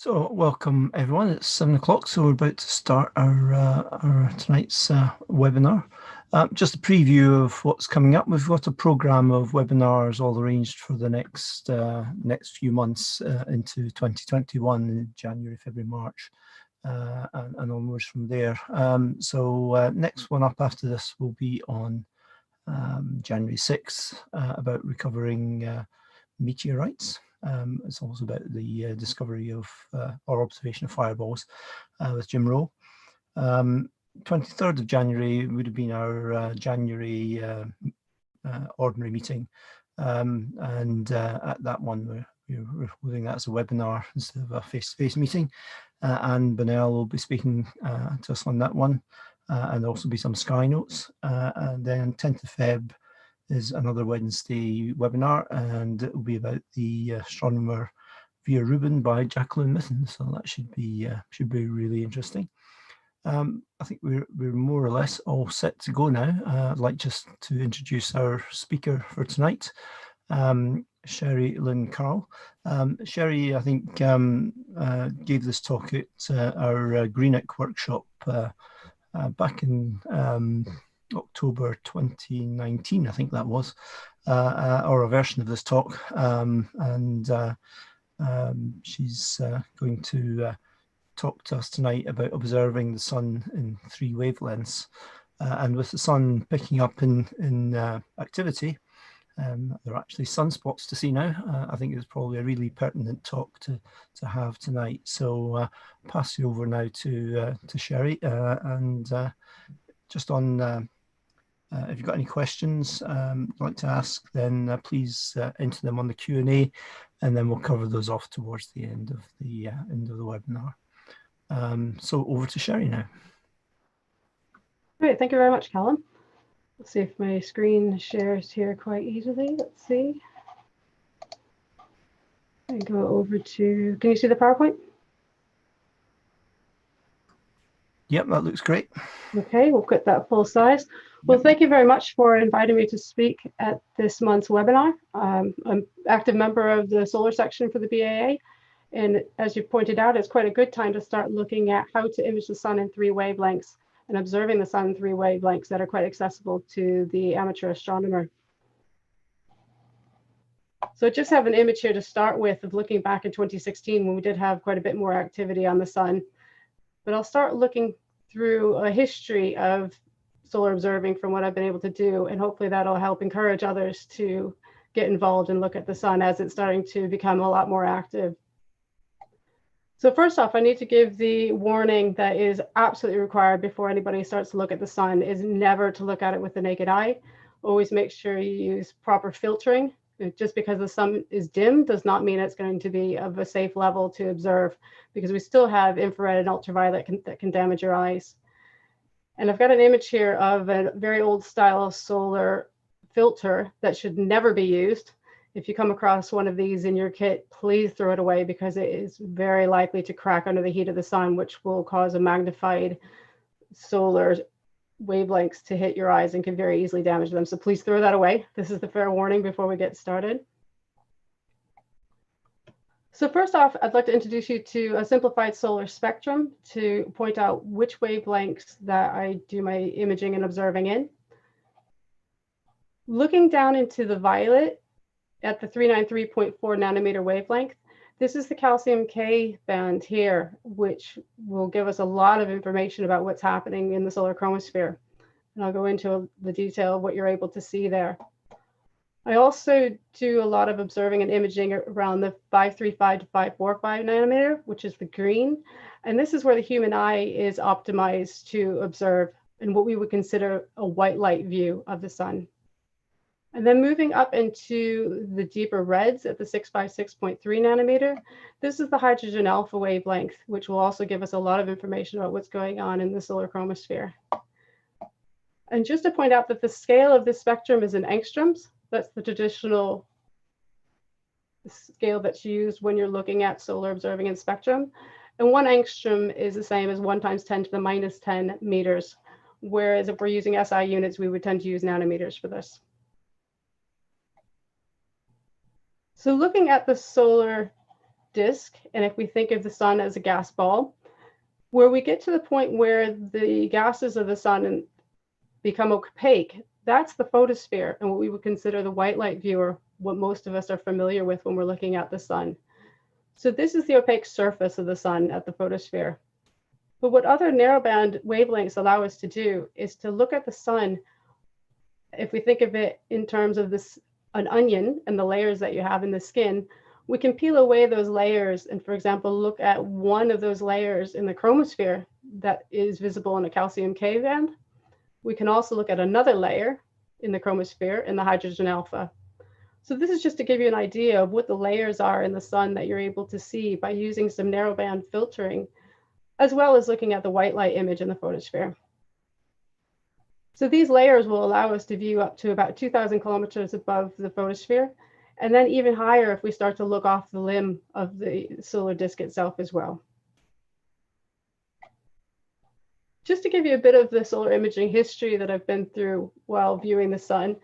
So welcome everyone. It's 7 o'clock, so we're about to start our tonight's webinar. Just a preview of what's coming up. We've got a program of webinars all arranged for the next few months into 2021, in January, February, March, and onwards from there. So next one up after this will be on January 6th about recovering meteorites. It's also about the discovery of or observation of fireballs with Jim Rowe. 23rd of January would have been our January ordinary meeting, and at that one we're holding that as a webinar instead of a face-to-face meeting, and Benel will be speaking to us on that one, and also be some Sky notes, and then 10th of Feb is another Wednesday webinar, and it will be about the astronomer Via Rubin by Jacqueline Mitten. So that should be really interesting. I think we're more or less all set to go now. I'd like just to introduce our speaker for tonight, Sherry Lynn Carl. Sherry, I think, gave this talk at our Greenock workshop back in October 2019, I think that was, or a version of this talk, and she's going to talk to us tonight about observing the sun in 3 wavelengths, and with the sun picking up in activity, there are actually sunspots to see now. I think it's probably a really pertinent talk to have tonight. So pass you over now to Sherry, and just on if you've got any questions you'd like to ask, then please enter them on the Q&A, and then we'll cover those off towards the end of the webinar. So over to Sherry now. Great, thank you very much, Callum. Let's see if my screen shares here quite easily. Let's see. I go over to, can you see the PowerPoint? Yep, that looks great. Okay, we'll put that full size. Well, thank you very much for inviting me to speak at this month's webinar. I'm an active member of the solar section for the BAA. And as you pointed out, it's quite a good time to start looking at how to image the sun in 3 wavelengths and observing the sun in 3 wavelengths that are quite accessible to the amateur astronomer. So I just have an image here to start with of looking back in 2016 when we did have quite a bit more activity on the sun. But I'll start looking through a history of solar observing from what I've been able to do, and hopefully that'll help encourage others to get involved and look at the sun as it's starting to become a lot more active. So first off, I need to give the warning that is absolutely required before anybody starts to look at the sun is never to look at it with the naked eye. Always make sure you use proper filtering. Just because the sun is dim does not mean it's going to be of a safe level to observe, because we still have infrared and ultraviolet that can damage your eyes. And I've got an image here of a very old style solar filter that should never be used. If you come across one of these in your kit, please throw it away, because it is very likely to crack under the heat of the sun, which will cause a magnified solar wavelengths to hit your eyes and can very easily damage them. So please throw that away. This is the fair warning before we get started. So first off, I'd like to introduce you to a simplified solar spectrum to point out which wavelengths that I do my imaging and observing in. Looking down into the violet at the 393.4 nanometer wavelength, this is the calcium K band here, which will give us a lot of information about what's happening in the solar chromosphere. And I'll go into the detail of what you're able to see there. I also do a lot of observing and imaging around the 535 to 545 nanometer, which is the green. And this is where the human eye is optimized to observe in what we would consider a white light view of the sun. And then moving up into the deeper reds at the 656.3 nanometer, this is the hydrogen alpha wavelength, which will also give us a lot of information about what's going on in the solar chromosphere. And just to point out that the scale of this spectrum is in angstroms. That's the traditional scale that's used when you're looking at solar observing in spectrum. And 1 angstrom is the same as 1 × 10 to the -10 meters, whereas if we're using SI units, we would tend to use nanometers for this. So looking at the solar disk, and if we think of the sun as a gas ball, where we get to the point where the gases of the sun become opaque, that's the photosphere and what we would consider the white light viewer, what most of us are familiar with when we're looking at the sun. So this is the opaque surface of the sun at the photosphere. But what other narrowband wavelengths allow us to do is to look at the sun, if we think of it in terms of this, an onion and the layers that you have in the skin, we can peel away those layers and, for example, look at one of those layers in the chromosphere that is visible in a calcium K band. We can also look at another layer in the chromosphere in the hydrogen alpha. So this is just to give you an idea of what the layers are in the sun that you're able to see by using some narrowband filtering, as well as looking at the white light image in the photosphere. So these layers will allow us to view up to about 2,000 kilometers above the photosphere, and then even higher if we start to look off the limb of the solar disk itself as well. Just to give you a bit of the solar imaging history that I've been through while viewing the sun,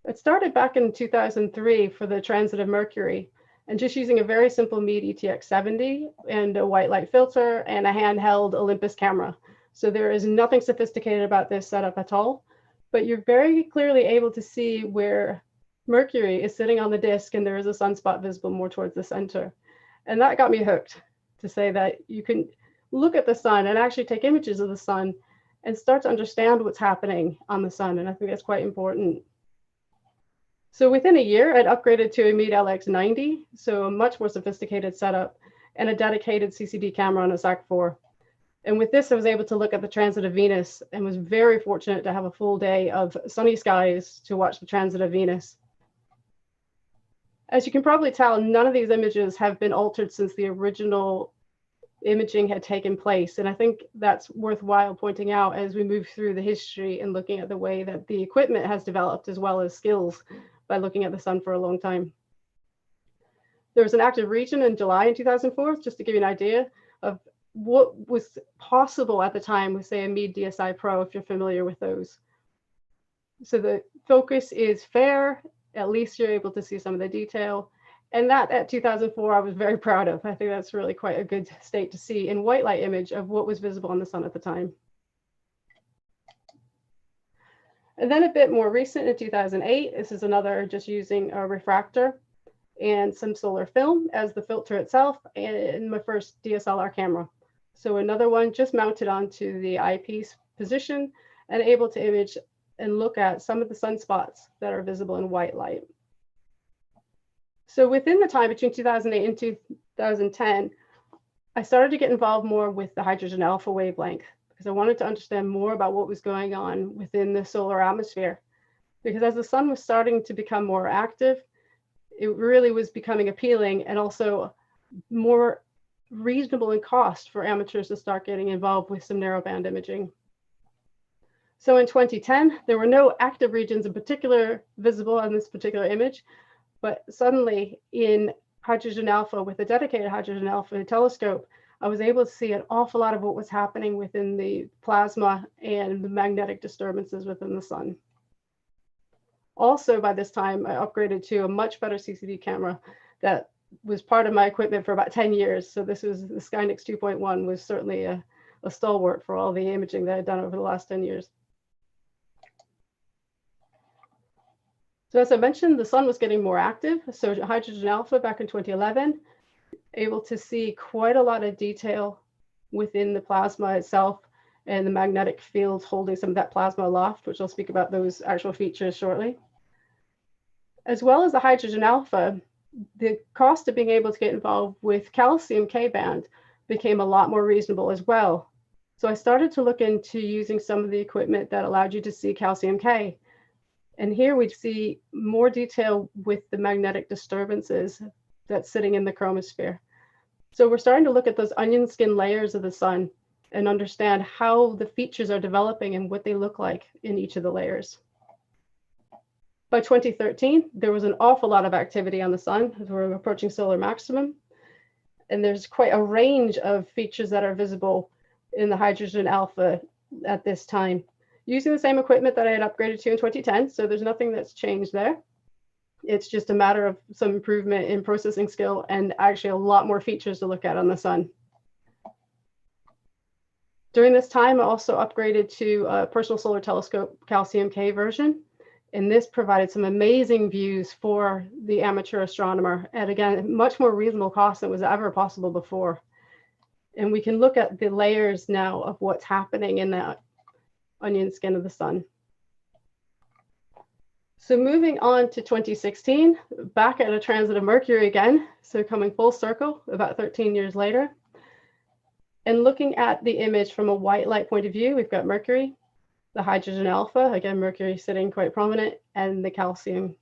it started back in 2003 for the transit of Mercury, and just using a very simple Meade ETX70 and a white light filter and a handheld Olympus camera. So there is nothing sophisticated about this setup at all, but you're very clearly able to see where Mercury is sitting on the disk and there is a sunspot visible more towards the center. And that got me hooked, to say that you can look at the sun and actually take images of the sun and start to understand what's happening on the sun. And I think that's quite important. So within a year, I'd upgraded to a Meade LX90, so a much more sophisticated setup, and a dedicated CCD camera on a SAC-4. And with this, I was able to look at the transit of Venus and was very fortunate to have a full day of sunny skies to watch the transit of Venus. As you can probably tell, none of these images have been altered since the original imaging had taken place. And I think that's worthwhile pointing out as we move through the history and looking at the way that the equipment has developed as well as skills by looking at the sun for a long time. There was an active region in July in 2004, just to give you an idea of what was possible at the time with, say, a Meade DSI Pro, if you're familiar with those. So the focus is fair, at least you're able to see some of the detail. And that at 2004, I was very proud of. I think that's really quite a good state to see in white light image of what was visible on the sun at the time. And then a bit more recent in 2008, this is another just using a refractor and some solar film as the filter itself and my first DSLR camera. So another one just mounted onto the eyepiece position and able to image and look at some of the sunspots that are visible in white light. So within the time between 2008 and 2010, I started to get involved more with the hydrogen alpha wavelength because I wanted to understand more about what was going on within the solar atmosphere. Because as the sun was starting to become more active, it really was becoming appealing and also more reasonable in cost for amateurs to start getting involved with some narrowband imaging. So in 2010, there were no active regions in particular visible on this particular image, but suddenly in hydrogen alpha with a dedicated hydrogen alpha telescope, I was able to see an awful lot of what was happening within the plasma and the magnetic disturbances within the sun. Also, by this time, I upgraded to a much better CCD camera that was part of my equipment for about 10 years. So this was the Skynix 2.1 was certainly a stalwart for all the imaging that I'd done over the last 10 years. So as I mentioned, the sun was getting more active. So hydrogen alpha back in 2011, able to see quite a lot of detail within the plasma itself and the magnetic field holding some of that plasma aloft, which I'll speak about those actual features shortly. As well as the hydrogen alpha, the cost of being able to get involved with calcium K band became a lot more reasonable as well. So I started to look into using some of the equipment that allowed you to see calcium K. And here we see more detail with the magnetic disturbances that's sitting in the chromosphere. So we're starting to look at those onion skin layers of the sun and understand how the features are developing and what they look like in each of the layers. By 2013, there was an awful lot of activity on the sun as we're approaching solar maximum. And there's quite a range of features that are visible in the hydrogen alpha at this time, using the same equipment that I had upgraded to in 2010. So there's nothing that's changed there. It's just a matter of some improvement in processing skill and actually a lot more features to look at on the sun. During this time, I also upgraded to a personal solar telescope calcium K version. And this provided some amazing views for the amateur astronomer at, again, much more reasonable cost than was ever possible before. And we can look at the layers now of what's happening in that onion skin of the sun. So moving on to 2016, back at a transit of Mercury again, so coming full circle about 13 years later. And looking at the image from a white light point of view, we've got Mercury, the hydrogen alpha, again, Mercury sitting quite prominent, and the calcium,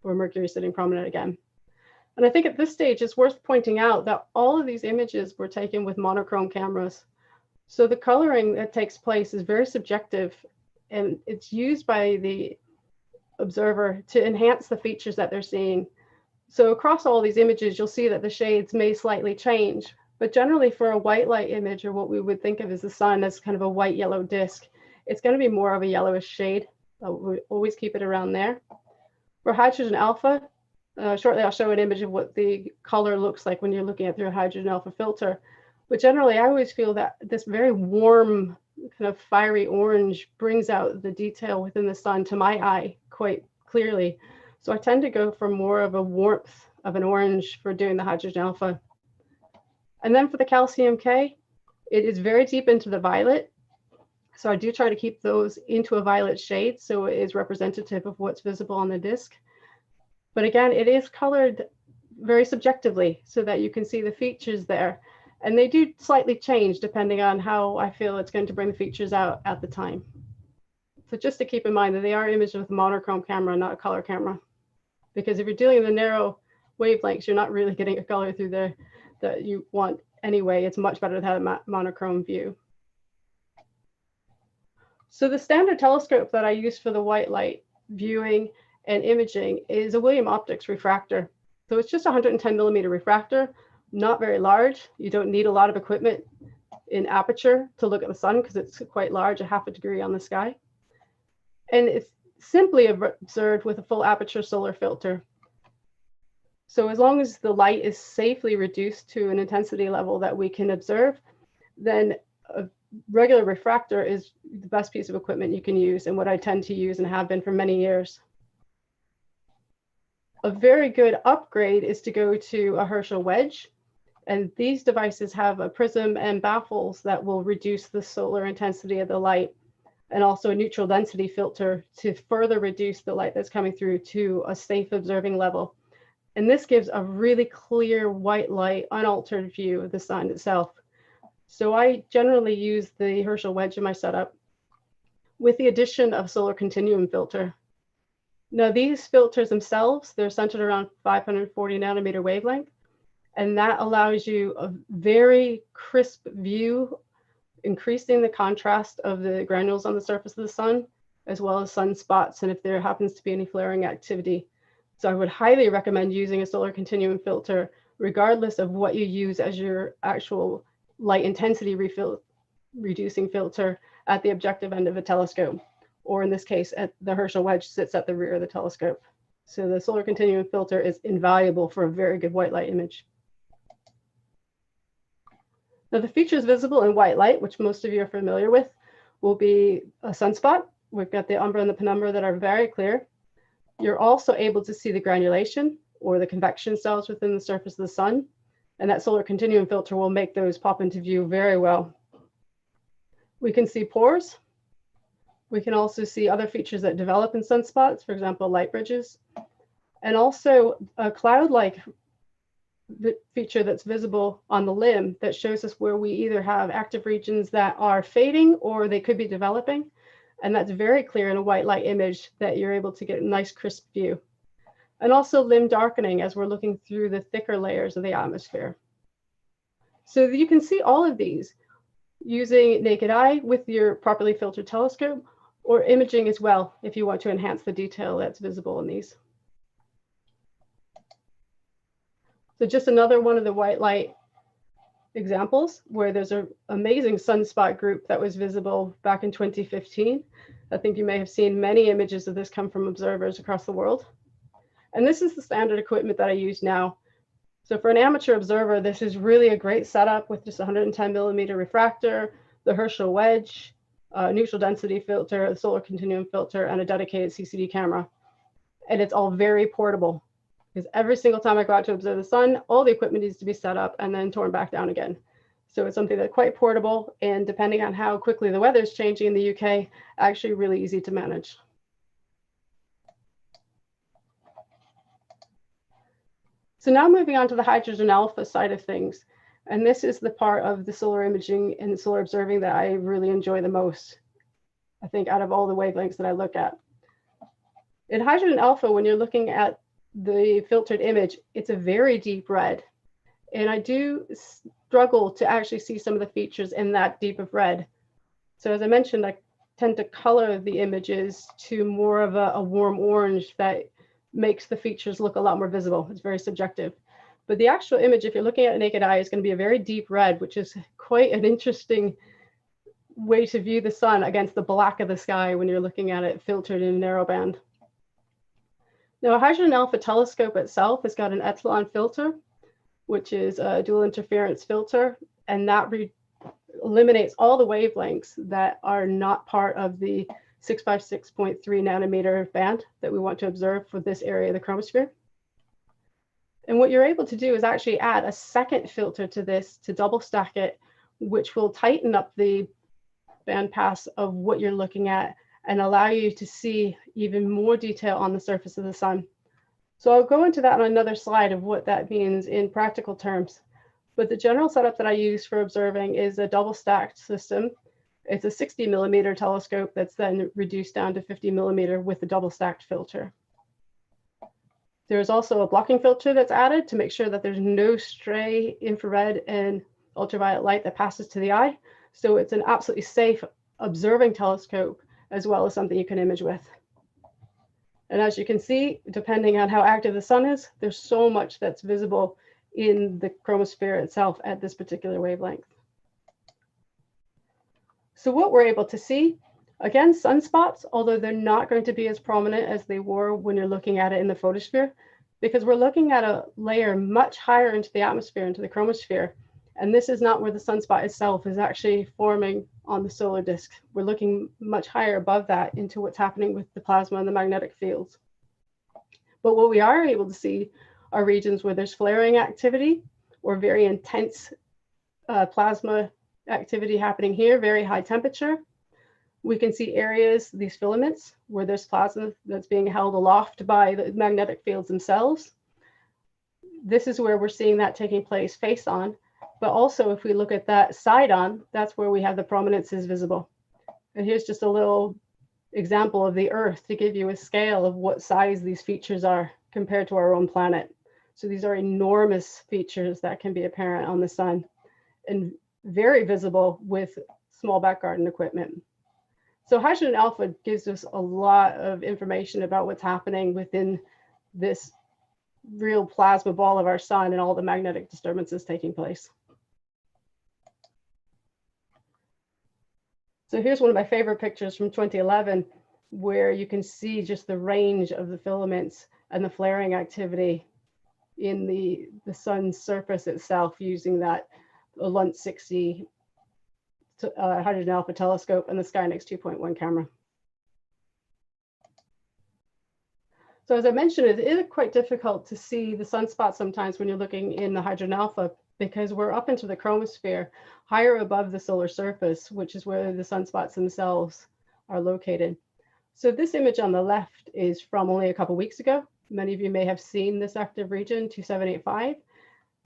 where Mercury sitting prominent again. And I think at this stage, it's worth pointing out that all of these images were taken with monochrome cameras. So the coloring that takes place is very subjective, and it's used by the observer to enhance the features that they're seeing. So across all these images, you'll see that the shades may slightly change, but generally for a white light image, or what we would think of as the sun as kind of a white yellow disk, it's going to be more of a yellowish shade. We always keep it around there. For hydrogen alpha, shortly I'll show an image of what the color looks like when you're looking at through a hydrogen alpha filter. But generally, I always feel that this very warm, kind of fiery orange brings out the detail within the sun to my eye quite clearly. So I tend to go for more of a warmth of an orange for doing the hydrogen alpha. And then for the calcium K, it is very deep into the violet. So I do try to keep those into a violet shade so it is representative of what's visible on the disk. But again, it is colored very subjectively so that you can see the features there. And they do slightly change depending on how I feel it's going to bring the features out at the time. So just to keep in mind that they are imaged with a monochrome camera, not a color camera. Because if you're dealing in the narrow wavelengths, you're not really getting a color through there that you want anyway. It's much better to have a monochrome view. So the standard telescope that I use for the white light viewing and imaging is a Williams Optics refractor. So it's just a 110 millimeter refractor, not very large. You don't need a lot of equipment in aperture to look at the sun because it's quite large, a half a degree on the sky. And it's simply observed with a full aperture solar filter. So as long as the light is safely reduced to an intensity level that we can observe, then a regular refractor is the best piece of equipment you can use and what I tend to use and have been for many years. A very good upgrade is to go to a Herschel wedge. And these devices have a prism and baffles that will reduce the solar intensity of the light, and also a neutral density filter to further reduce the light that's coming through to a safe observing level. And this gives a really clear white light, unaltered view of the sun itself. So I generally use the Herschel wedge in my setup with the addition of solar continuum filter. Now these filters themselves, they're centered around 540 nanometer wavelength, and that allows you a very crisp view, increasing the contrast of the granules on the surface of the sun, as well as sunspots, and if there happens to be any flaring activity. So I would highly recommend using a solar continuum filter, regardless of what you use as your actual light intensity reducing filter at the objective end of a telescope, or in this case, at the Herschel wedge sits at the rear of the telescope. So the solar continuum filter is invaluable for a very good white light image. Now the features visible in white light, which most of you are familiar with, will be a sunspot. We've got the umbra and the penumbra that are very clear. You're also able to see the granulation or the convection cells within the surface of the sun. And that solar continuum filter will make those pop into view very well. We can see pores. We can also see other features that develop in sunspots, for example, light bridges, and also a cloud-like feature that's visible on the limb that shows us where we either have active regions that are fading or they could be developing. And that's very clear in a white light image that you're able to get a nice crisp view. And also limb darkening as we're looking through the thicker layers of the atmosphere. So you can see all of these using naked eye with your properly filtered telescope, or imaging as well if you want to enhance the detail that's visible in these. So just another one of the white light examples where there's an amazing sunspot group that was visible back in 2015. I think you may have seen many images of this come from observers across the world. And this is the standard equipment that I use now. So for an amateur observer, this is really a great setup with just 110 millimeter refractor, the Herschel wedge, neutral density filter, a solar continuum filter, and a dedicated CCD camera. And it's all very portable, because every single time I go out to observe the sun, all the equipment needs to be set up and then torn back down again. So it's something that's quite portable, and depending on how quickly the weather is changing in the UK, actually really easy to manage. So now moving on to the hydrogen alpha side of things. And this is the part of the solar imaging and solar observing that I really enjoy the most, I think, out of all the wavelengths that I look at. In hydrogen alpha, when you're looking at the filtered image, it's a very deep red. And I do struggle to actually see some of the features in that deep of red. So as I mentioned, I tend to color the images to more of a warm orange that makes the features look a lot more visible. It's very subjective. But the actual image, if you're looking at a naked eye, is going to be a very deep red, which is quite an interesting way to view the sun against the black of the sky when you're looking at it filtered in a narrow band. Now, a hydrogen alpha telescope itself has got an epsilon filter, which is a dual interference filter, and that eliminates all the wavelengths that are not part of the 656.3 nanometer band that we want to observe for this area of the chromosphere. And what you're able to do is actually add a second filter to this to double stack it, which will tighten up the band pass of what you're looking at and allow you to see even more detail on the surface of the sun. So I'll go into that on another slide of what that means in practical terms. But the general setup that I use for observing is a double stacked system. It's a 60 millimeter telescope that's then reduced down to 50 millimeter with a double stacked filter. There's also a blocking filter that's added to make sure that there's no stray infrared and ultraviolet light that passes to the eye. So it's an absolutely safe observing telescope as well as something you can image with. And as you can see, depending on how active the sun is, there's so much that's visible in the chromosphere itself at this particular wavelength. So what we're able to see, again, sunspots, although they're not going to be as prominent as they were when you're looking at it in the photosphere, because we're looking at a layer much higher into the atmosphere, into the chromosphere. And this is not where the sunspot itself is actually forming on the solar disk. We're looking much higher above that into what's happening with the plasma and the magnetic fields. But what we are able to see are regions where there's flaring activity or very intense plasma activity happening here, very high temperature. We can see areas, these filaments, where there's plasma that's being held aloft by the magnetic fields themselves. This is where we're seeing that taking place face on. But also, if we look at that side on, that's where we have the prominences visible. And here's just a little example of the Earth to give you a scale of what size these features are compared to our own planet. So these are enormous features that can be apparent on the sun and very visible with small back garden equipment. So hydrogen alpha gives us a lot of information about what's happening within this real plasma ball of our sun and all the magnetic disturbances taking place. So here's one of my favorite pictures from 2011, where you can see just the range of the filaments and the flaring activity in the sun's surface itself using that Lunt 60 hydrogen alpha telescope and the Skynex 2.1 camera. So as I mentioned, it is quite difficult to see the sunspots sometimes when you're looking in the hydrogen alpha, because we're up into the chromosphere, higher above the solar surface, which is where the sunspots themselves are located. So this image on the left is from only a couple weeks ago. Many of you may have seen this active region, 2785.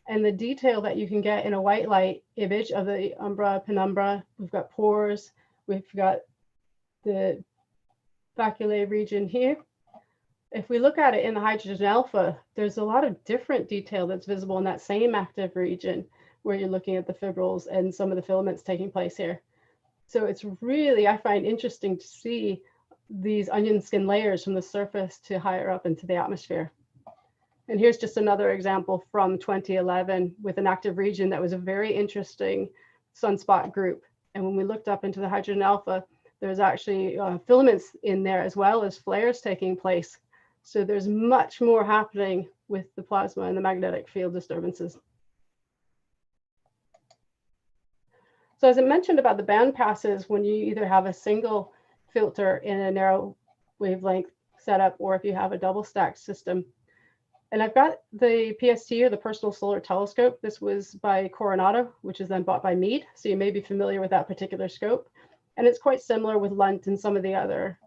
And the detail that you can get in a white light image of the umbra, penumbra, we've got pores, we've got the faculae region here. If we look at it in the hydrogen alpha, there's a lot of different detail that's visible in that same active region where you're looking at the fibrils and some of the filaments taking place here. So it's really, I find, interesting to see these onion skin layers from the surface to higher up into the atmosphere. And here's just another example from 2011 with an active region that was a very interesting sunspot group. And when we looked up into the hydrogen alpha, there's actually filaments in there as well as flares taking place. So there's much more happening with the plasma and the magnetic field disturbances. So as I mentioned about the band passes, when you either have a single filter in a narrow wavelength setup, or if you have a double stacked system. And I've got the PST, or the Personal Solar Telescope. This was by Coronado, which is then bought by Meade. So you may be familiar with that particular scope. And it's quite similar with Lunt and some of the other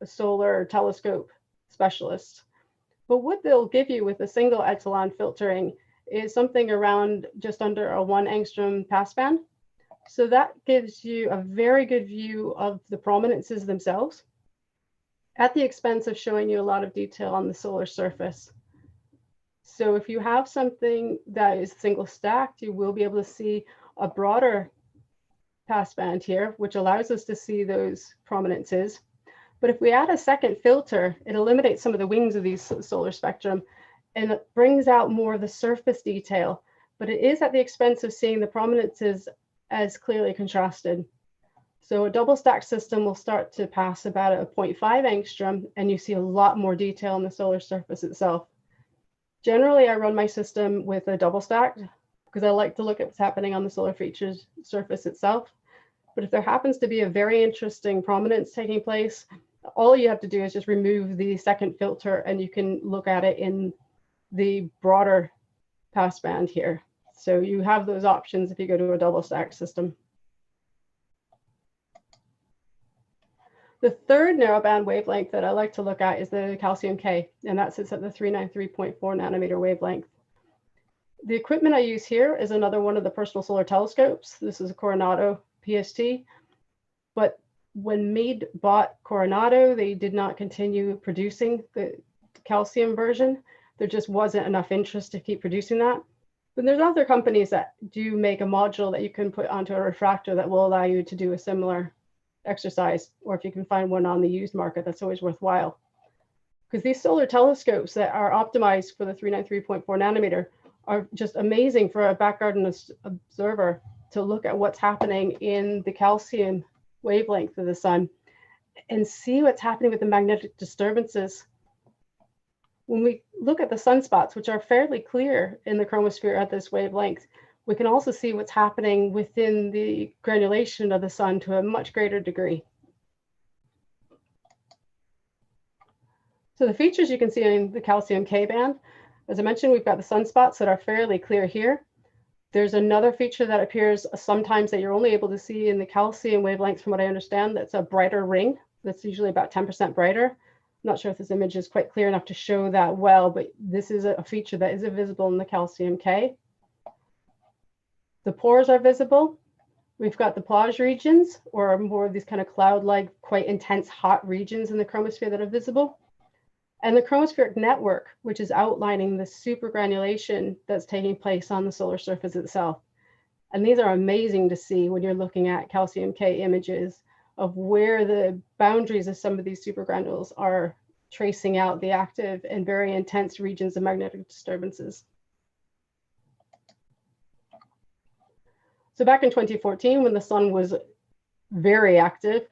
solar telescope specialists. But what they'll give you with a single epsilon filtering is something around just under a 1 angstrom passband. So that gives you a very good view of the prominences themselves, at the expense of showing you a lot of detail on the solar surface. So if you have something that is single stacked, you will be able to see a broader passband here, which allows us to see those prominences. But if we add a second filter, it eliminates some of the wings of these solar spectrum, and it brings out more of the surface detail, but it is at the expense of seeing the prominences as clearly contrasted. So a double stack system will start to pass about a 0.5 angstrom, and you see a lot more detail on the solar surface itself. Generally, I run my system with a double stack because I like to look at what's happening on the solar features surface itself. But if there happens to be a very interesting prominence taking place, all you have to do is just remove the second filter, and you can look at it in the broader passband here. So you have those options if you go to a double stack system. The third narrowband wavelength that I like to look at is the calcium K, and that sits at the 393.4 nanometer wavelength. The equipment I use here is another one of the Personal Solar Telescopes. This is a Coronado PST, but when Meade bought Coronado, they did not continue producing the calcium version. There just wasn't enough interest to keep producing that. But there's other companies that do make a module that you can put onto a refractor that will allow you to do a similar exercise, or if you can find one on the used market, that's always worthwhile. Because these solar telescopes that are optimized for the 393.4 nanometer are just amazing for a back garden observer to look at what's happening in the calcium wavelength of the sun and see what's happening with the magnetic disturbances. When we look at the sunspots, which are fairly clear in the chromosphere at this wavelength, we can also see what's happening within the granulation of the sun to a much greater degree. So the features you can see in the calcium K band, as I mentioned, we've got the sunspots that are fairly clear here. There's another feature that appears sometimes that you're only able to see in the calcium wavelength, from what I understand, that's a brighter ring. That's usually about 10% brighter. I'm not sure if this image is quite clear enough to show that well, but this is a feature that is visible in the calcium K. The pores are visible. We've got the plage regions, or more of these kind of cloud-like, quite intense hot regions in the chromosphere that are visible. And the chromospheric network, which is outlining the supergranulation that's taking place on the solar surface itself. And these are amazing to see when you're looking at calcium K images of where the boundaries of some of these supergranules are tracing out the active and very intense regions of magnetic disturbances. So back in 2014, when the sun was very active,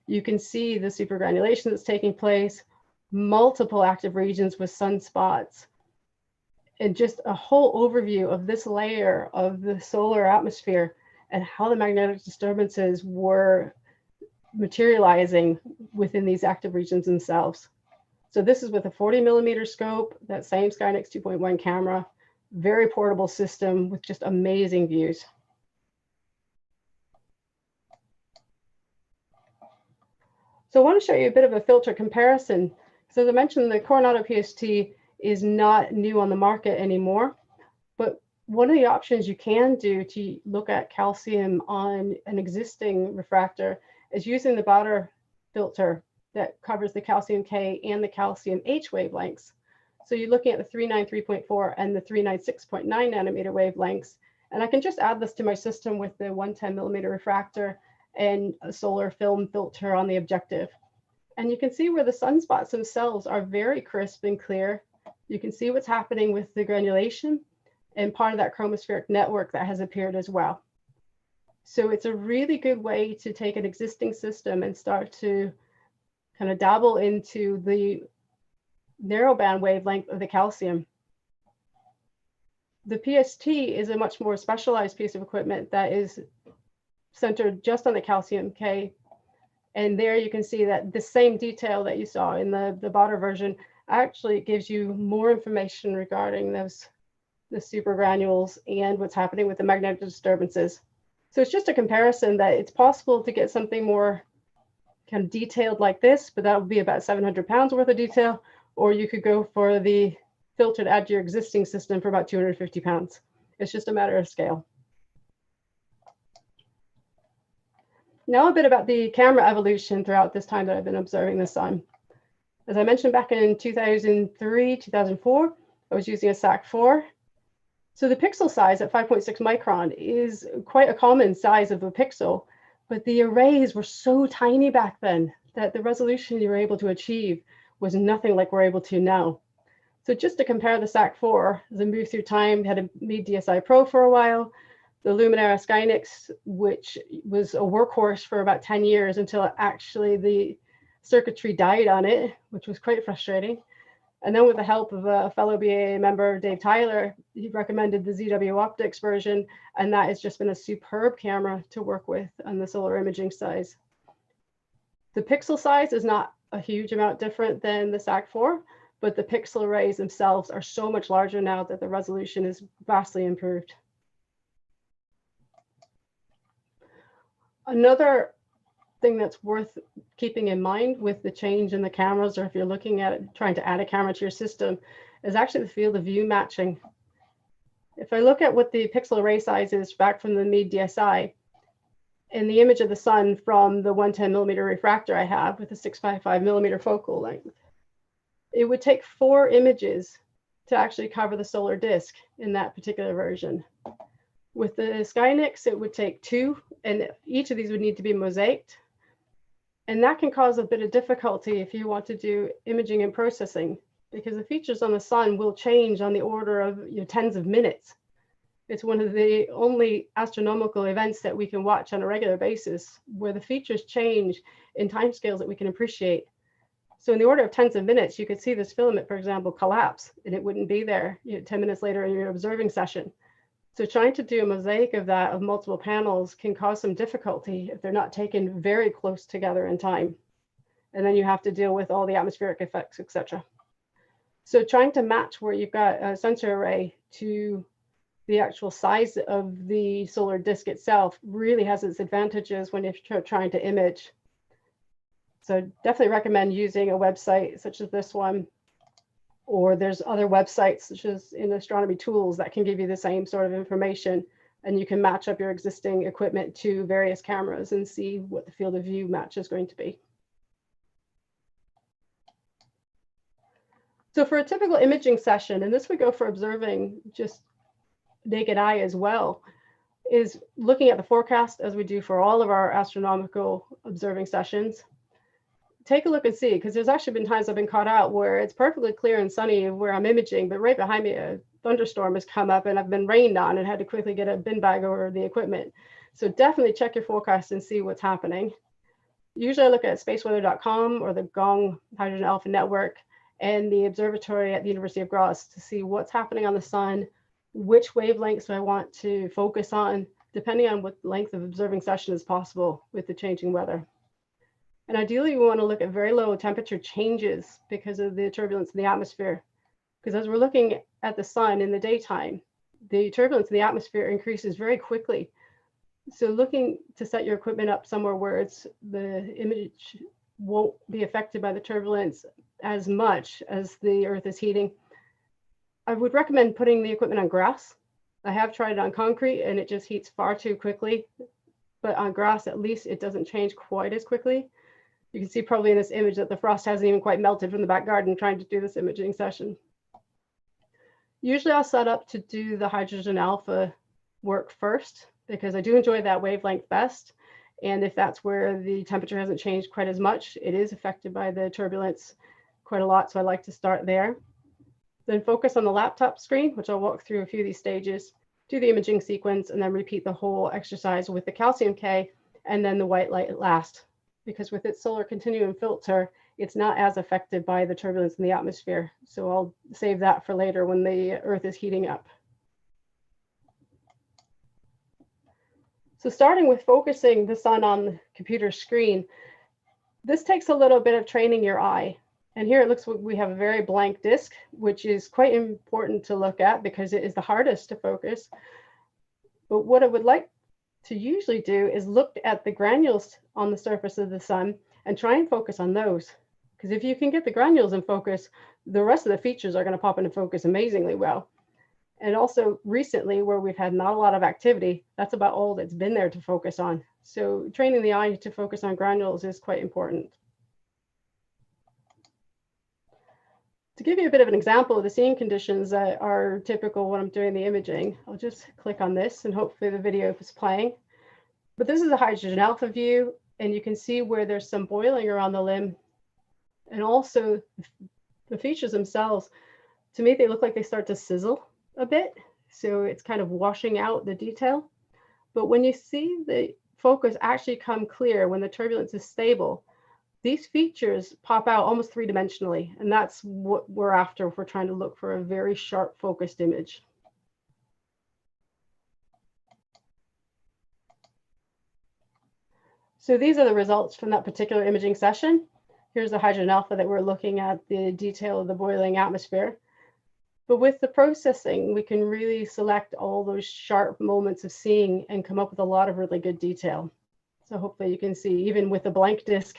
you can see the supergranulation that's taking place, multiple active regions with sunspots, and just a whole overview of this layer of the solar atmosphere and how the magnetic disturbances were materializing within these active regions themselves. So this is with a 40 millimeter scope, that same Skynex 2.1 camera, very portable system with just amazing views. So I want to show you a bit of a filter comparison. So as I mentioned, the Coronado PST is not new on the market anymore, but one of the options you can do to look at calcium on an existing refractor is using the Bowder filter that covers the calcium K and the calcium H wavelengths. So you're looking at the 393.4 and the 396.9 nanometer wavelengths. And I can just add this to my system with the 110 millimeter refractor and a solar film filter on the objective. And you can see where the sunspots themselves are very crisp and clear. You can see what's happening with the granulation and part of that chromospheric network that has appeared as well. So it's a really good way to take an existing system and start to kind of dabble into the narrowband wavelength of the calcium. The PST is a much more specialized piece of equipment that is centered just on the calcium K. And there you can see that the same detail that you saw in the Botter version actually gives you more information regarding the supergranules and what's happening with the magnetic disturbances. So it's just a comparison that it's possible to get something more kind of detailed like this, but that would be about 700 pounds worth of detail, or you could go for the filter to add to your existing system for about 250 pounds. It's just a matter of scale. Now a bit about the camera evolution throughout this time that I've been observing the sun. As I mentioned back in 2003, 2004, I was using a SAC-4. So the pixel size at 5.6 micron is quite a common size of a pixel, but the arrays were so tiny back then that the resolution you were able to achieve was nothing like we're able to now. So just to compare the SAC-4, as I moved through time, had a Meade DSi Pro for a while, the Luminara Skynix, which was a workhorse for about 10 years until actually the circuitry died on it, which was quite frustrating. And then with the help of a fellow BAA member, Dave Tyler, he recommended the ZW Optics version, and that has just been a superb camera to work with on the solar imaging size. The pixel size is not a huge amount different than the SAC-4, but the pixel arrays themselves are so much larger now that the resolution is vastly improved. Another thing that's worth keeping in mind with the change in the cameras, or if you're looking at it, trying to add a camera to your system, is actually the field of view matching. If I look at what the pixel array size is back from the Meade DSi, in the image of the sun from the 110 millimeter refractor I have with a 655 millimeter focal length, it would take 4 images to actually cover the solar disk in that particular version. With the Skynix, it would take 2, and each of these would need to be mosaiced. And that can cause a bit of difficulty if you want to do imaging and processing, because the features on the sun will change on the order of tens of minutes. It's one of the only astronomical events that we can watch on a regular basis where the features change in timescales that we can appreciate. So in the order of tens of minutes, you could see this filament, for example, collapse, and it wouldn't be there 10 minutes later in your observing session. So trying to do a mosaic of that, of multiple panels, can cause some difficulty if they're not taken very close together in time. And then you have to deal with all the atmospheric effects, etc. So trying to match where you've got a sensor array to the actual size of the solar disk itself really has its advantages when you're trying to image. So definitely recommend using a website such as this one, or there's other websites such as in Astronomy Tools that can give you the same sort of information, and you can match up your existing equipment to various cameras and see what the field of view match is going to be. So for a typical imaging session, and this would go for observing just naked eye as well, is looking at the forecast as we do for all of our astronomical observing sessions. Take a look and see, because there's actually been times I've been caught out where it's perfectly clear and sunny where I'm imaging, but right behind me a thunderstorm has come up and I've been rained on and had to quickly get a bin bag over the equipment. So definitely check your forecast and see what's happening. Usually I look at spaceweather.com or the Gong Hydrogen Alpha Network and the observatory at the University of Graz to see what's happening on the sun, which wavelengths do I want to focus on, depending on what length of observing session is possible with the changing weather. And ideally, we want to look at very low temperature changes because of the turbulence in the atmosphere. Because as we're looking at the sun in the daytime, the turbulence in the atmosphere increases very quickly. So looking to set your equipment up somewhere where the image won't be affected by the turbulence as much as the Earth is heating, I would recommend putting the equipment on grass. I have tried it on concrete and it just heats far too quickly. But on grass, at least it doesn't change quite as quickly. You can see probably in this image that the frost hasn't even quite melted from the back garden trying to do this imaging session. Usually I'll set up to do the hydrogen alpha work first because I do enjoy that wavelength best. And if that's where the temperature hasn't changed quite as much, it is affected by the turbulence quite a lot. So I like to start there. Then focus on the laptop screen, which I'll walk through a few of these stages, do the imaging sequence, and then repeat the whole exercise with the calcium K and then the white light last. Because with its solar continuum filter, it's not as affected by the turbulence in the atmosphere. So I'll save that for later when the Earth is heating up. So starting with focusing the sun on the computer screen, this takes a little bit of training your eye. And here it looks like we have a very blank disk, which is quite important to look at because it is the hardest to focus. But what I would like to usually do is look at the granules on the surface of the sun and try and focus on those. Because if you can get the granules in focus, the rest of the features are going to pop into focus amazingly well. And also recently, where we've had not a lot of activity, that's about all that's been there to focus on. So training the eye to focus on granules is quite important. To give you a bit of an example of the seeing conditions that are typical when I'm doing the imaging, I'll just click on this and hopefully the video is playing. But this is a hydrogen alpha view, and you can see where there's some boiling around the limb. And also the features themselves, to me, they look like they start to sizzle a bit. So it's kind of washing out the detail. But when you see the focus actually come clear, when the turbulence is stable, these features pop out almost three-dimensionally. And that's what we're after if we're trying to look for a very sharp focused image. So these are the results from that particular imaging session. Here's the hydrogen alpha that we're looking at, the detail of the boiling atmosphere. But with the processing, we can really select all those sharp moments of seeing and come up with a lot of really good detail. So hopefully you can see, even with a blank disk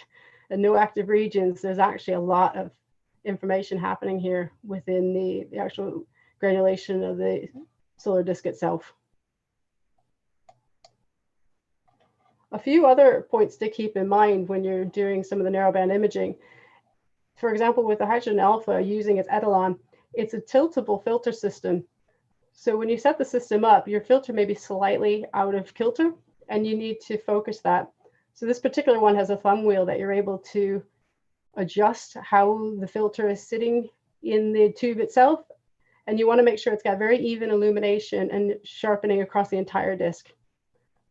and no active regions, there's actually a lot of information happening here within the actual granulation of the solar disk itself. A few other points to keep in mind when you're doing some of the narrowband imaging. For example, with the hydrogen alpha using its etalon, it's a tiltable filter system. So when you set the system up, your filter may be slightly out of kilter and you need to focus that. So this particular one has a thumb wheel that you're able to adjust how the filter is sitting in the tube itself. And you want to make sure it's got very even illumination and sharpening across the entire disk.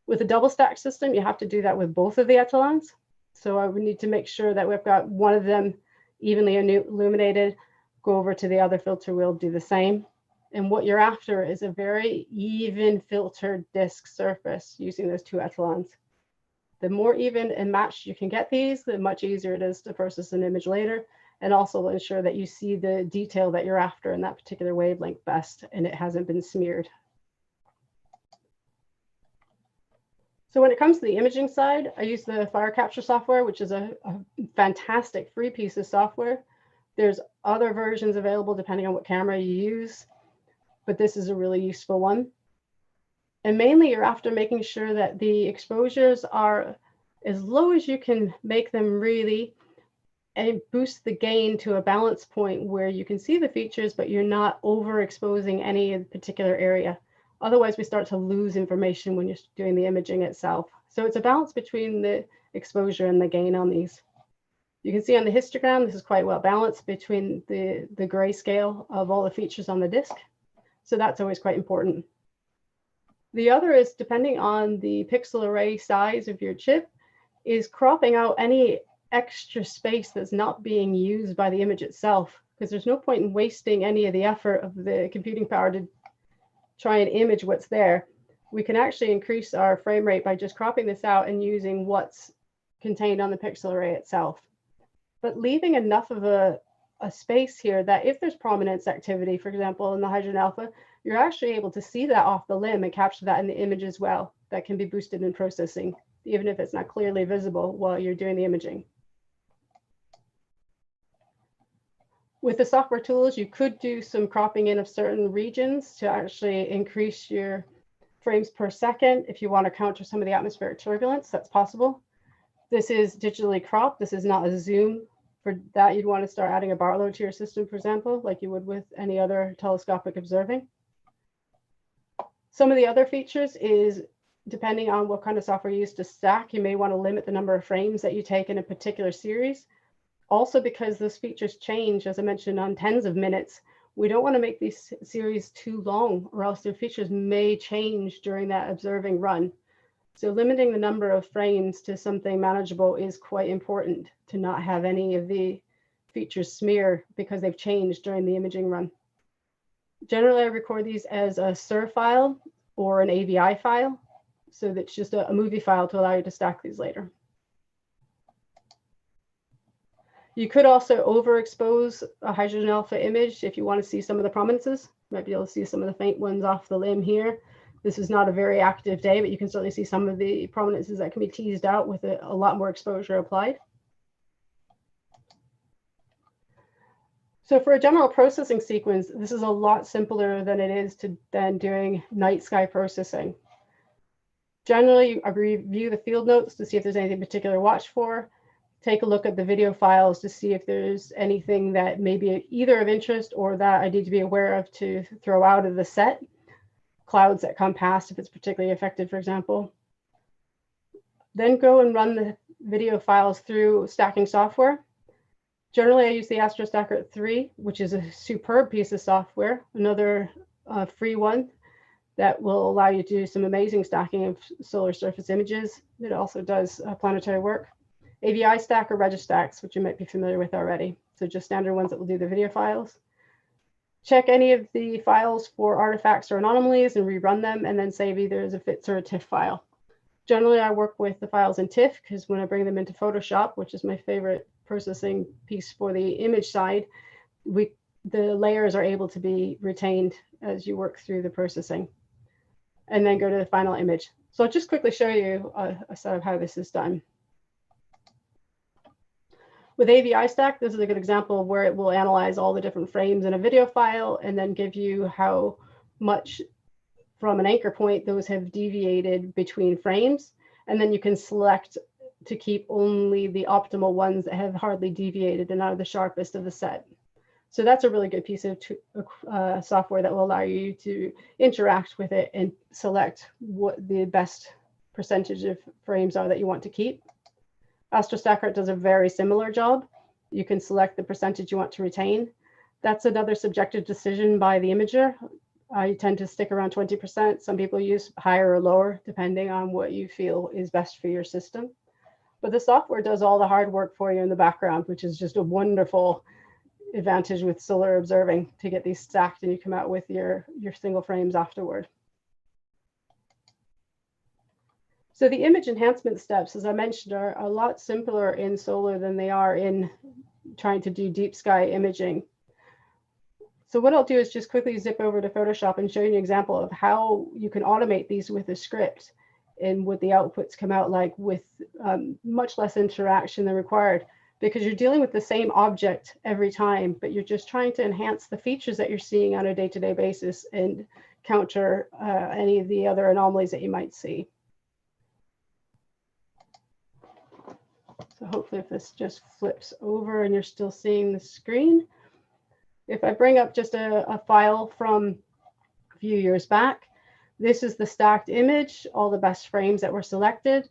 With a double stack system, you have to do that with both of the etalons. So I would need to make sure that we've got one of them evenly illuminated, go over to the other filter wheel, do the same. And what you're after is a very even filtered disk surface using those two etalons. The more even and matched you can get these, the much easier it is to process an image later, and also ensure that you see the detail that you're after in that particular wavelength best and it hasn't been smeared. So when it comes to the imaging side, I use the fire capture software, which is a fantastic free piece of software. There's other versions available depending on what camera you use, but this is a really useful one. And mainly you're after making sure that the exposures are as low as you can make them really, and boost the gain to a balance point where you can see the features, but you're not overexposing any particular area. Otherwise, we start to lose information when you're doing the imaging itself. So it's a balance between the exposure and the gain on these. You can see on the histogram, this is quite well balanced between the grayscale of all the features on the disk. So that's always quite important. The other is, depending on the pixel array size of your chip, is cropping out any extra space that's not being used by the image itself, because there's no point in wasting any of the effort of the computing power to try and image what's there. We can actually increase our frame rate by just cropping this out and using what's contained on the pixel array itself. But leaving enough of a space here that if there's prominence activity, for example, in the hydrogen alpha, you're actually able to see that off the limb and capture that in the image as well. That can be boosted in processing, even if it's not clearly visible while you're doing the imaging. With the software tools, you could do some cropping in of certain regions to actually increase your frames per second. If you want to counter some of the atmospheric turbulence, that's possible. This is digitally cropped. This is not a zoom. For that, you'd want to start adding a Barlow to your system, for example, like you would with any other telescopic observing. Some of the other features is, depending on what kind of software you use to stack, you may want to limit the number of frames that you take in a particular series. Also, because those features change, as I mentioned, on tens of minutes, we don't want to make these series too long, or else their features may change during that observing run. So limiting the number of frames to something manageable is quite important to not have any of the features smear because they've changed during the imaging run. Generally, I record these as a SIR file or an AVI file. So that's just a movie file to allow you to stack these later. You could also overexpose a hydrogen alpha image if you want to see some of the prominences. You might be able to see some of the faint ones off the limb here. This is not a very active day, but you can certainly see some of the prominences that can be teased out with a lot more exposure applied. So for a general processing sequence, this is a lot simpler than it is than doing night sky processing. Generally, I review the field notes to see if there's anything particular to watch for. Take a look at the video files to see if there's anything that may be either of interest or that I need to be aware of to throw out of the set. Clouds that come past if it's particularly affected, for example. Then go and run the video files through stacking software. Generally, I use the AstroStacker 3, which is a superb piece of software, another free one that will allow you to do some amazing stacking of solar surface images. It also does planetary work. AVI Stack or Registax, which you might be familiar with already. So just standard ones that will do the video files. Check any of the files for artifacts or anomalies and rerun them, and then save either as a FITS or a TIFF file. Generally, I work with the files in TIFF because when I bring them into Photoshop, which is my favorite processing piece for the image side, the layers are able to be retained as you work through the processing. And then go to the final image. So I'll just quickly show you a set of how this is done. With AVI Stack, this is a good example of where it will analyze all the different frames in a video file and then give you how much from an anchor point those have deviated between frames. And then you can select to keep only the optimal ones that have hardly deviated and are the sharpest of the set. So that's a really good piece of software that will allow you to interact with it and select what the best percentage of frames are that you want to keep. AstroStacker does a very similar job. You can select the percentage you want to retain. That's another subjective decision by the imager. I tend to stick around 20%. Some people use higher or lower, depending on what you feel is best for your system. But the software does all the hard work for you in the background, which is just a wonderful advantage with solar observing to get these stacked and you come out with your single frames afterward. So the image enhancement steps, as I mentioned, are a lot simpler in solar than they are in trying to do deep sky imaging. So what I'll do is just quickly zip over to Photoshop and show you an example of how you can automate these with a script and what the outputs come out like with much less interaction than required, because you're dealing with the same object every time, but you're just trying to enhance the features that you're seeing on a day-to-day basis and counter any of the other anomalies that you might see. So hopefully if this just flips over and you're still seeing the screen. If I bring up just a file from a few years back, this is the stacked image, all the best frames that were selected.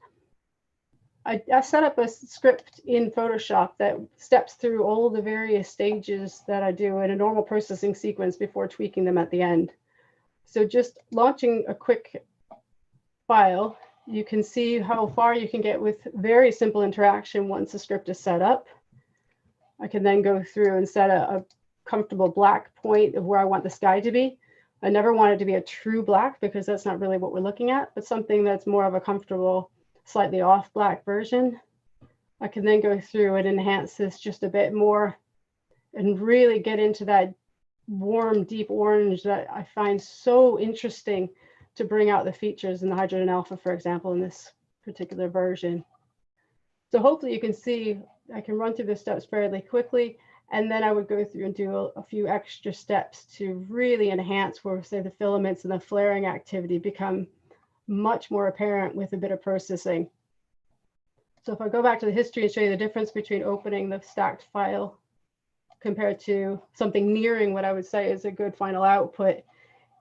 I set up a script in Photoshop that steps through all the various stages that I do in a normal processing sequence before tweaking them at the end. So just launching a quick file, you can see how far you can get with very simple interaction once the script is set up. I can then go through and set a comfortable black point of where I want the sky to be. I never want it to be a true black because that's not really what we're looking at, but something that's more of a comfortable, slightly off black version. I can then go through and enhance this just a bit more and really get into that warm, deep orange that I find so interesting to bring out the features in the hydrogen alpha, for example, in this particular version. So hopefully you can see, I can run through the steps fairly quickly, and then I would go through and do a few extra steps to really enhance where, say, the filaments and the flaring activity become much more apparent with a bit of processing. So if I go back to the history and show you the difference between opening the stacked file compared to something nearing what I would say is a good final output,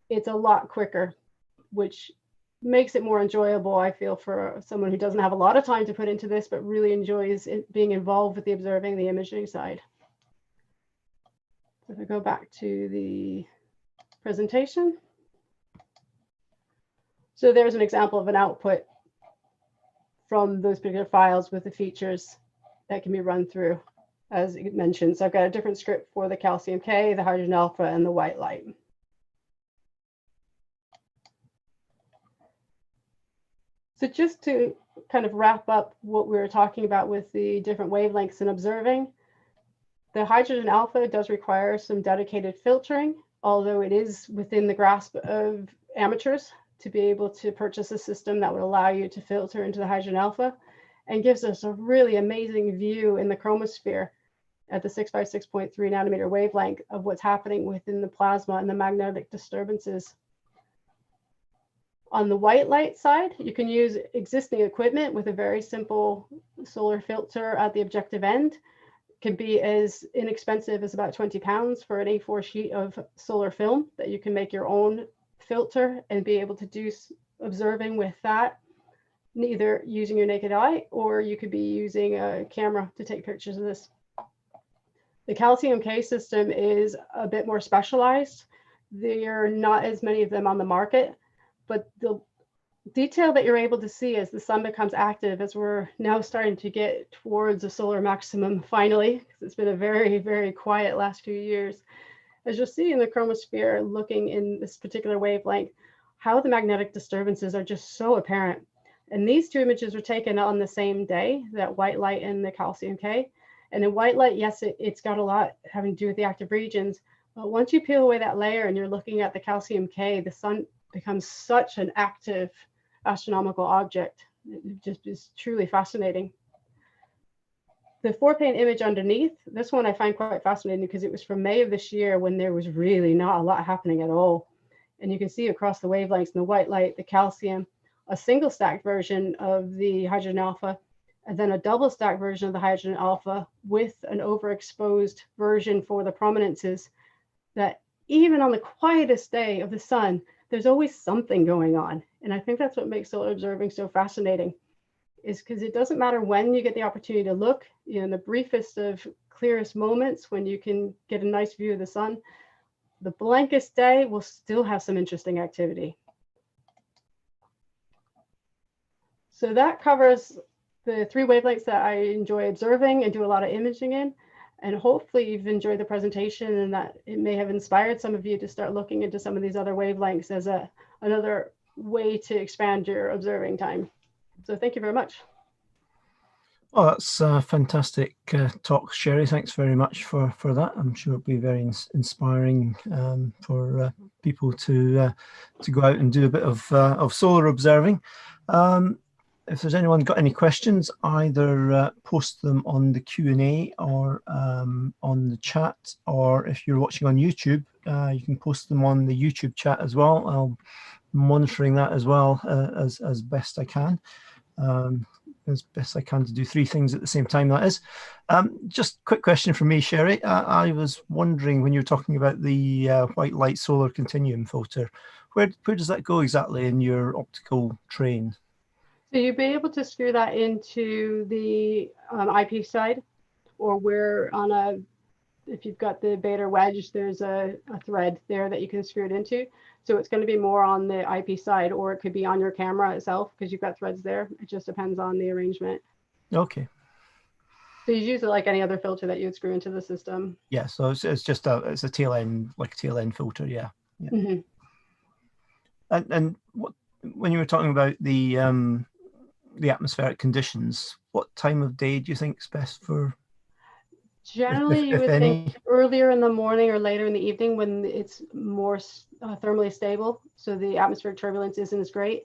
it's a lot quicker, which makes it more enjoyable, I feel, for someone who doesn't have a lot of time to put into this, but really enjoys being involved with the observing, the imaging side. So if I go back to the presentation. So there's an example of an output from those particular files with the features that can be run through, as you mentioned. So I've got a different script for the calcium K, the hydrogen alpha, and the white light. So just to kind of wrap up what we were talking about with the different wavelengths and observing, the hydrogen alpha does require some dedicated filtering, although it is within the grasp of amateurs to be able to purchase a system that would allow you to filter into the hydrogen alpha, and gives us a really amazing view in the chromosphere at the 656.3 nanometer wavelength of what's happening within the plasma and the magnetic disturbances. On the white light side, you can use existing equipment with a very simple solar filter at the objective end. It can be as inexpensive as about 20 pounds for an A4 sheet of solar film that you can make your own filter and be able to do observing with that, either using your naked eye, or you could be using a camera to take pictures of this. The calcium K system is a bit more specialized. There are not as many of them on the market, but the detail that you're able to see as the sun becomes active, as we're now starting to get towards a solar maximum finally, because it's been a very, very quiet last few years, as you'll see in the chromosphere, looking in this particular wavelength, how the magnetic disturbances are just so apparent. And these two images were taken on the same day, that white light and the calcium K. And in white light, yes, it's got a lot having to do with the active regions. But once you peel away that layer and you're looking at the calcium K, the sun becomes such an active astronomical object. It just is truly fascinating. The 4-pane image underneath, this one I find quite fascinating because it was from May of this year when there was really not a lot happening at all. And you can see across the wavelengths in the white light, the calcium, a single stacked version of the hydrogen alpha, and then a double stacked version of the hydrogen alpha with an overexposed version for the prominences, that even on the quietest day of the sun, there's always something going on. And I think that's what makes solar observing so fascinating, is because it doesn't matter when you get the opportunity to look, in the briefest of clearest moments when you can get a nice view of the sun, the blankest day will still have some interesting activity. So that covers the 3 wavelengths that I enjoy observing and do a lot of imaging in. And hopefully you've enjoyed the presentation and that it may have inspired some of you to start looking into some of these other wavelengths as another way to expand your observing time. So thank you very much. Oh, that's a fantastic talk, Sherry. Thanks very much for that. I'm sure it'll be very inspiring for people to go out and do a bit of solar observing. If there's anyone got any questions, either post them on the Q&A or on the chat, or if you're watching on YouTube, you can post them on the YouTube chat as well. I'll be monitoring that as well as best I can. As best I can to do 3 things at the same time, that is. Just quick question from me, Sherry. I was wondering, when you were talking about the white light solar continuum filter, where does that go exactly in your optical train? So you'll be able to screw that into the IP side, or where on if you've got the beta wedge, there's a thread there that you can screw it into. So it's going to be more on the IP side, or it could be on your camera itself because you've got threads there. It just depends on the arrangement. Okay. So you use it like any other filter that you would screw into the system. Yeah, so it's just it's a tail end, like a tail end filter, yeah. Mm-hmm. And when you were talking about the atmospheric conditions, what time of day do you think is best for? Generally, you would think earlier in the morning or later in the evening when it's more thermally stable, so the atmospheric turbulence isn't as great.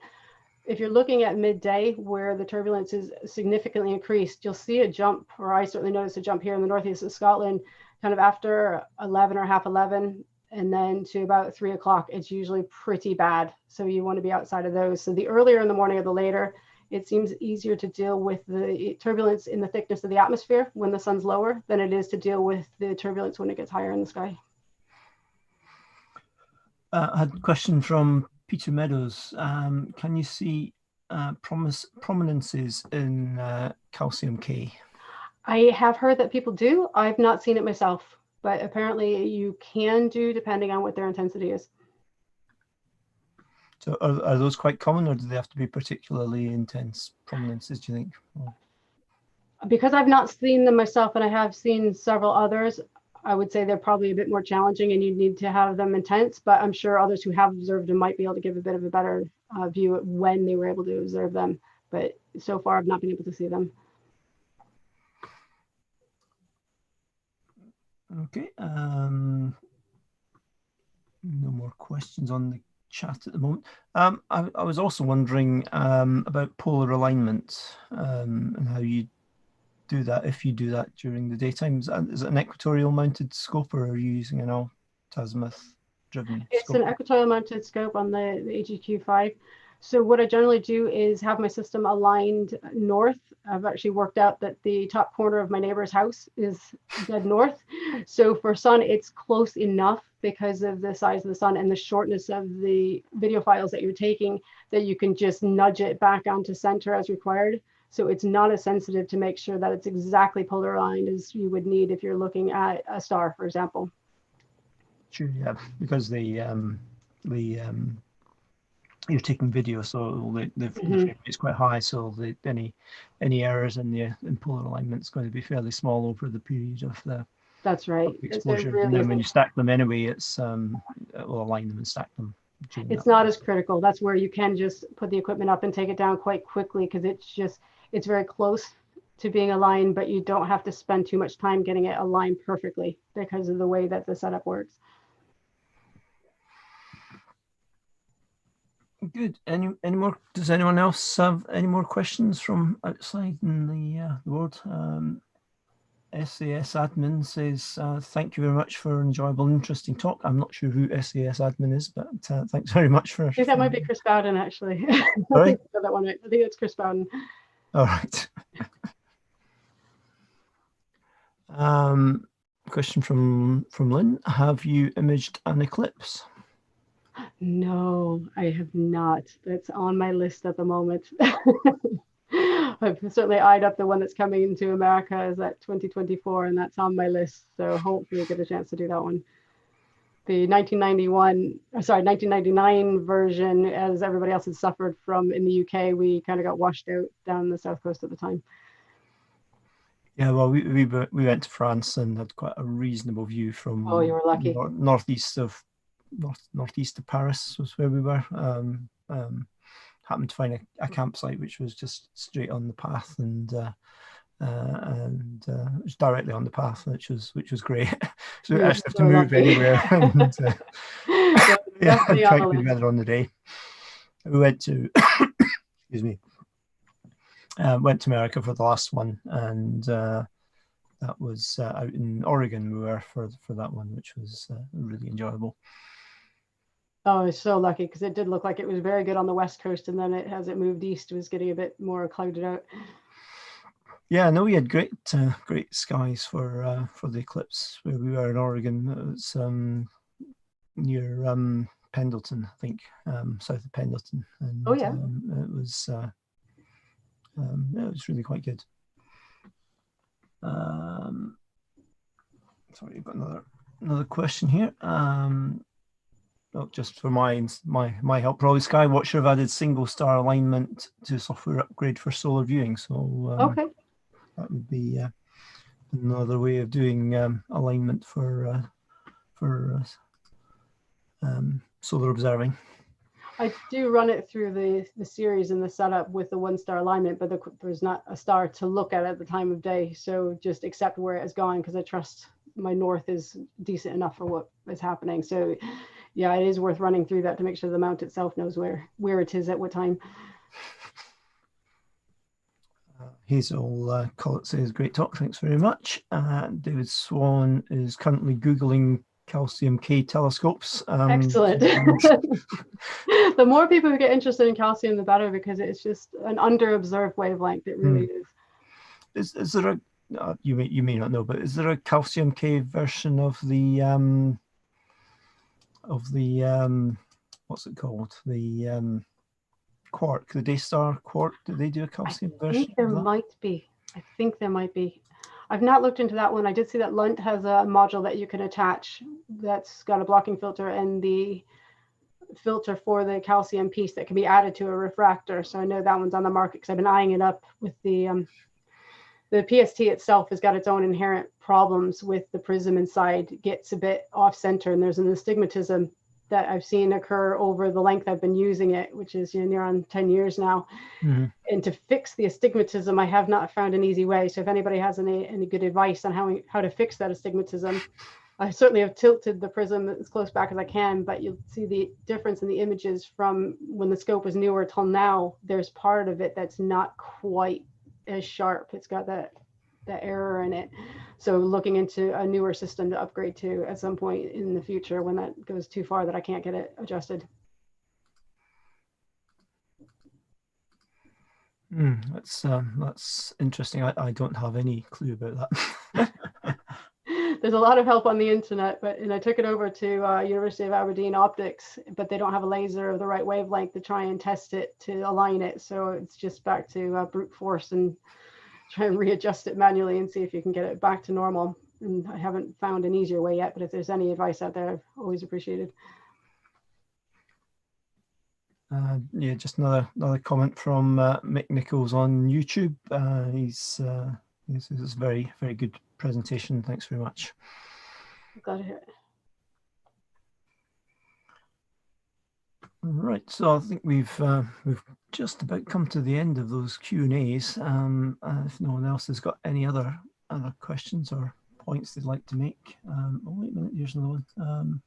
If you're looking at midday where the turbulence is significantly increased, you'll see a jump, or I certainly noticed a jump here in the northeast of Scotland, kind of after 11 or half 11, and then to about 3 o'clock, it's usually pretty bad. So you want to be outside of those. So the earlier in the morning or the later, it seems easier to deal with the turbulence in the thickness of the atmosphere when the sun's lower than it is to deal with the turbulence when it gets higher in the sky. I had a question from Peter Meadows. Can you see prominences in calcium K? I have heard that people do. I've not seen it myself, but apparently you can do, depending on what their intensity is. So are those quite common, or do they have to be particularly intense prominences, do you think? Or... Because I've not seen them myself and I have seen several others, I would say they're probably a bit more challenging and you need to have them intense, but I'm sure others who have observed them might be able to give a bit of a better view of when they were able to observe them. But so far, I've not been able to see them. Okay. No more questions on the chat at the moment. I was also wondering about polar alignment and how you do that, if you do that during the daytime. Is it an equatorial mounted scope, or are you using an altazimuth driven It's scope? an equatorial mounted scope on the AGQ5. So what I generally do is have my system aligned north. I've actually worked out that the top corner of my neighbor's house is dead north. So for sun, it's close enough because of the size of the sun and the shortness of the video files that you're taking that you can just nudge it back onto center as required. So it's not as sensitive to make sure that it's exactly polar aligned as you would need if you're looking at a star, for example. Sure, yeah, because you're taking video, so the frame rate's quite high, so any errors in polar alignment is going to be fairly small over the period of the that's right exposure. And then when you stack them anyway, it will align them and stack them. It's not as critical. That's where you can just put the equipment up and take it down quite quickly because it's very close to being aligned, but you don't have to spend too much time getting it aligned perfectly because of the way that the setup works. Good. Any more? Does anyone else have any more questions from outside in the world? SAS admin says, thank you very much for an enjoyable and interesting talk. I'm not sure who SAS admin is, but thanks very much for... I think that might be Chris Bowden, actually. Sorry? That one, I think it's Chris Bowden. All right. Question from Lynn. Have you imaged an eclipse? No, I have not. That's on my list at the moment. I've certainly eyed up the one that's coming into America is that 2024, and that's on my list. So hopefully I get a chance to do that one. The 1999 version, as everybody else had suffered from in the UK, we kind of got washed out down the south coast at the time. Yeah, well, we went to France and had quite a reasonable view from... Oh, you were lucky. Northeast of Paris was where we were. Happened to find a campsite which was just straight on the path, and it was directly on the path, which was great. So we actually have to move anywhere. And, yeah, try to be better on the day. We went to excuse me. Went to America for the last one, and that was out in Oregon. We were for that one, which was really enjoyable. Oh, I was so lucky because it did look like it was very good on the west coast, and then as it moved east, it was getting a bit more clouded out. Yeah, no, we had great skies for the eclipse where we were in Oregon. It was near Pendleton, I think, south of Pendleton, and oh yeah, it was really quite good. Sorry, I've got another question here. Just for my help, probably Skywatcher have added single star alignment to software upgrade for solar viewing. So okay, that would be another way of doing alignment for solar observing. I do run it through the series and the setup with the 1-star alignment, but there's not a star to look at the time of day. So just accept where it has gone because I trust my north is decent enough for what is happening. So yeah, it is worth running through that to make sure the mount itself knows where it is at what time. Hazel Collett says, great talk, thanks very much. David Swan is currently Googling calcium K telescopes. Excellent. The more people who get interested in calcium, the better, because it's just an under-observed wavelength. It really is. Is there a, you may not know, but is there a calcium K version of the what's it called? The quark, the Daystar quark? Do they do a calcium version? I think there might be. I've not looked into that one. I did see that Lunt has a module that you can attach that's got a blocking filter, and the filter for the calcium piece that can be added to a refractor. So I know that one's on the market because I've been eyeing it up with the PST itself has got its own inherent problems with the prism inside. It gets a bit off center, and there's an astigmatism that I've seen occur over the length I've been using it, which is near on 10 years now. Mm-hmm. And to fix the astigmatism, I have not found an easy way. So if anybody has any good advice on how to fix that astigmatism, I certainly have tilted the prism as close back as I can, but you'll see the difference in the images from when the scope was newer till now. There's part of it that's not quite as sharp. It's got that error in it. So looking into a newer system to upgrade to at some point in the future when that goes too far that I can't get it adjusted. That's interesting. I don't have any clue about that. There's a lot of help on the internet, and I took it over to University of Aberdeen Optics, but they don't have a laser of the right wavelength to try and test it to align it. So it's just back to brute force and try and readjust it manually and see if you can get it back to normal. And I haven't found an easier way yet, but if there's any advice out there, I've always appreciated. Yeah, just another comment from Mick Nichols on YouTube. He's very, very good presentation. Thanks very much. Glad to hear it. Right, so I think we've just about come to the end of those Q&As. If no one else has got any other questions or points they'd like to make. Oh, wait a minute, here's another one.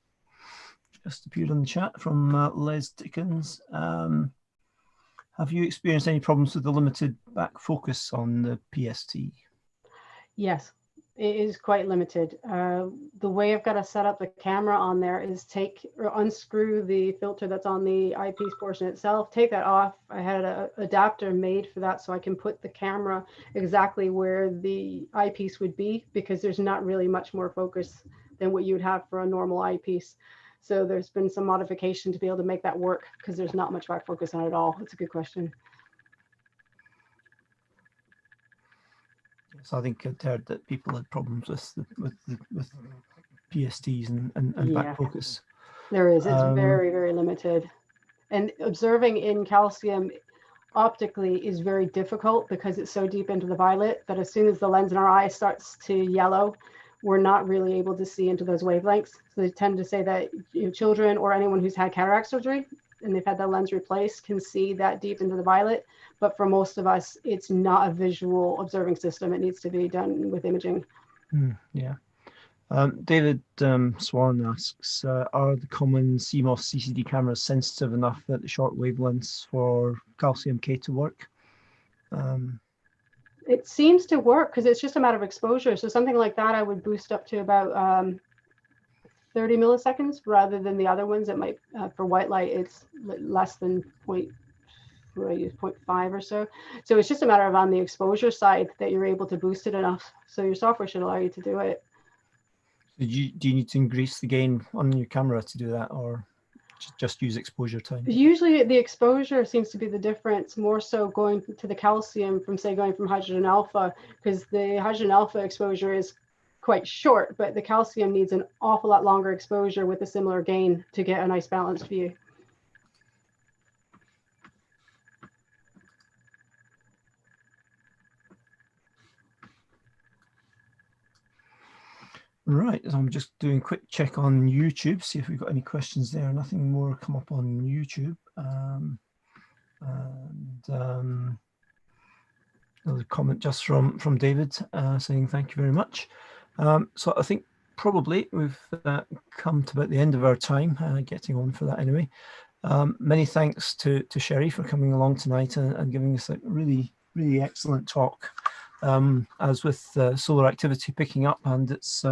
Just appeared on the chat from Les Dickens. Have you experienced any problems with the limited back focus on the PST? Yes, it is quite limited. The way I've got to set up the camera on there is take or unscrew the filter that's on the eyepiece portion itself, take that off. I had an adapter made for that so I can put the camera exactly where the eyepiece would be, because there's not really much more focus than what you would have for a normal eyepiece. So there's been some modification to be able to make that work because there's not much back focus on it at all. It's a good question. So I think I'd heard that people had problems with PSTs and back focus. There is. It's very, very limited. And observing in calcium optically is very difficult because it's so deep into the violet that as soon as the lens in our eye starts to yellow, we're not really able to see into those wavelengths. So they tend to say that children or anyone who's had cataract surgery and they've had the lens replaced can see that deep into the violet. But for most of us, it's not a visual observing system. It needs to be done with imaging. Yeah. David Swan asks, are the common CMOS CCD cameras sensitive enough at the short wavelengths for calcium K to work? It seems to work because it's just a matter of exposure. So something like that, I would boost up to about 30 milliseconds rather than the other ones that might, for white light, it's less than 0.5 or so. So it's just a matter of on the exposure side that you're able to boost it enough. So your software should allow you to do it. Do you need to increase the gain on your camera to do that, or just use exposure time? Usually the exposure seems to be the difference, more so going to the calcium from, say, going from hydrogen alpha, because the hydrogen alpha exposure is quite short, but the calcium needs an awful lot longer exposure with a similar gain to get a nice balanced view. Right, so I'm just doing a quick check on YouTube, see if we've got any questions there. Nothing more come up on YouTube. Another comment just from David saying thank you very much. So I think probably we've come to about the end of our time, getting on for that anyway. Many thanks to Sherry for coming along tonight and giving us a really, really excellent talk. As with solar activity picking up, and it's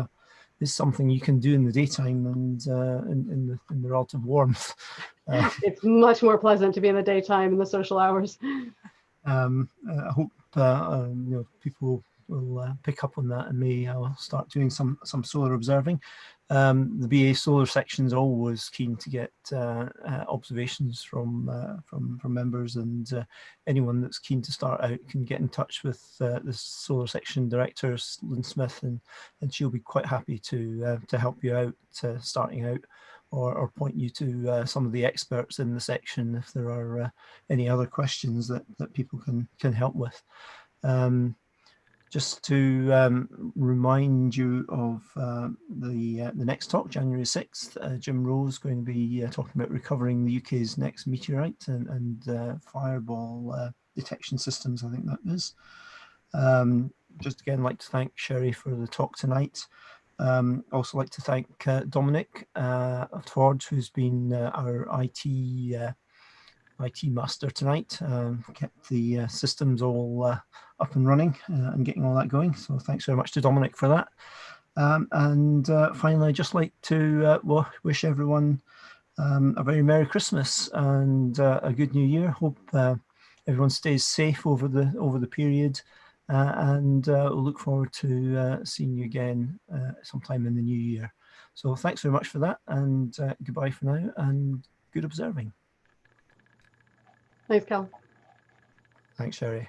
something you can do in the daytime and in the relative warmth. It's much more pleasant to be in the daytime in the social hours. I hope people will pick up on that and may start doing some solar observing. The BA solar section is always keen to get observations from members, and anyone that's keen to start out can get in touch with the solar section director, Lynn Smith, and she'll be quite happy to help you out starting out or point you to some of the experts in the section if there are any other questions that people can help with. Just to remind you of the next talk, January 6th, Jim Rowe's going to be talking about recovering the UK's next meteorite and fireball detection systems, I think that is. Just again, like to thank Sherry for the talk tonight. Also like to thank Dominic Ford, who's been our IT master tonight, kept the systems all up and running and getting all that going. So thanks very much to Dominic for that. And finally, I'd just like to wish everyone a very Merry Christmas and a good New Year. Hope everyone stays safe over the period, and we'll look forward to seeing you again sometime in the new year. So thanks very much for that, and goodbye for now, and good observing. Thanks, Cal. Thanks, Sherry.